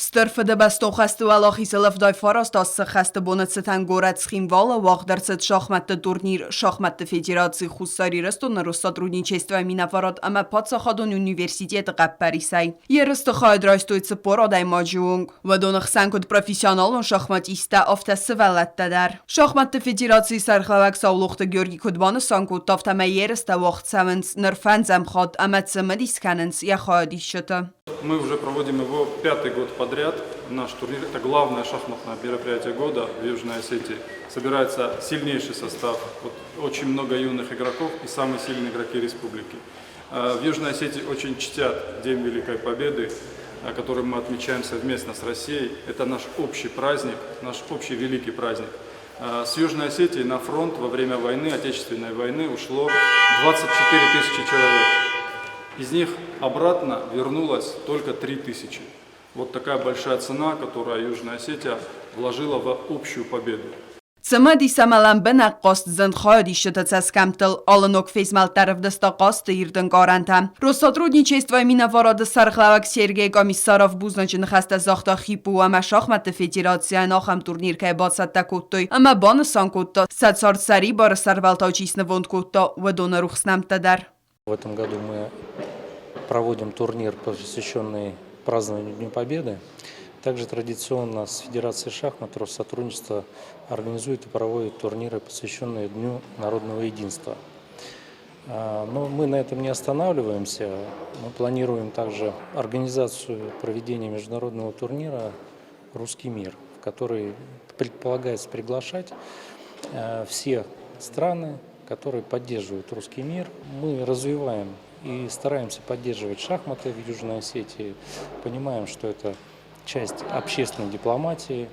Störfende bestocheste walachi zelf dai farast as se geste bonnet se tangorets химвала вахдерцет шахматты турнир шахматты федерации хустари рестон Россотрудничества Минафарат ама Пацахадон университет Гаппарисай. Ересты хайдрайстуйцы порадай маджунг. Вадонах санкуд профессионалон шахматиста афтасы валаттадар. Шахматты федерации сархлавак саулухты Георгий Кудбаны санкуд тафтама ересты вахт савенс нерфанзам хад ама цемадисканенс яхадишчата. Мы уже проводим его 5-й год подряд. Наш турнир – это главное шахматное мероприятие года в Южной Осетии. Собирается сильнейший состав, очень много юных игроков и самые сильные игроки республики. В Южной Осетии очень чтят День Великой Победы, который мы отмечаем совместно с Россией. Это наш общий праздник, наш общий великий праздник. С Южной Осетии на фронт во время войны, Отечественной войны, ушло 24 тысячи человек. Из них обратно вернулось только 3000. Вот такая большая цена, которую Южная Осетия вложила в общую победу. Цемади самалам бенаккост зенхади шатацаскамтл аланок фейсмал тариф дастакост ирден гарантам. Россотрудничество Минафарат сархлавак Сергей Комиссаров бузначен хаста захта хипу ама шахмат федерация нахам турнир кай бацат такуттой ама бан санкутта сацар сари бар сарвалтачисна вондкутта вадона рухснамтадар. В этом году мы проводим турнир, посвященный празднованию Дню Победы. Также традиционно с Федерацией шахмат Россотрудничество организует и проводит турниры, посвященные Дню народного единства. Но мы на этом не останавливаемся. Мы планируем также организацию проведения международного турнира «Русский мир», в который предполагается приглашать все страны, которые поддерживают русский мир. Мы развиваем и стараемся поддерживать шахматы в Южной Осетии. Понимаем, что это часть общественной дипломатии,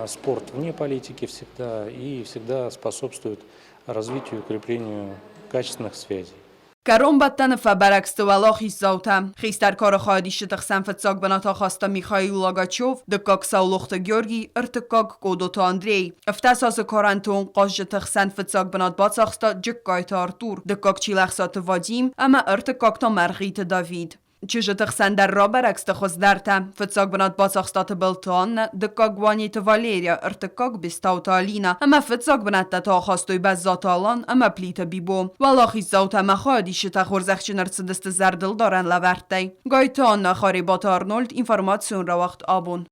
спорт вне политики всегда и всегда способствует развитию и укреплению качественных связей. Каром баттن فبرعکس ولاخی زاوتم خیستر کار خواهدیش تقسم فتساق بناتا خواستا میخائیل لاگاچوف دکاک ساولوخت گیورگی ارتکاک کودوتا اندری افتاساس کارانتون قاش تقسم فتساق بنات باتساخستا جکایت آرتور دکاک چیلخسات وادیم اما ارتکاک تا مرغیت داوید چیز تقسم در را برعکس تخصدرتم فتساق بنات باتساخستات بلتان دکاک وانیت والریا ارتکاک بستاوتا لینا اما فتساق بنات تا خواستوی بزات آلان اما پلیت بیبو ولاخی زاوتم خواهدیش تخورزخچ نرسدست زردل دارن لورتی گایتان خاری بات آرنولد اینفرماسیون را وقت آبون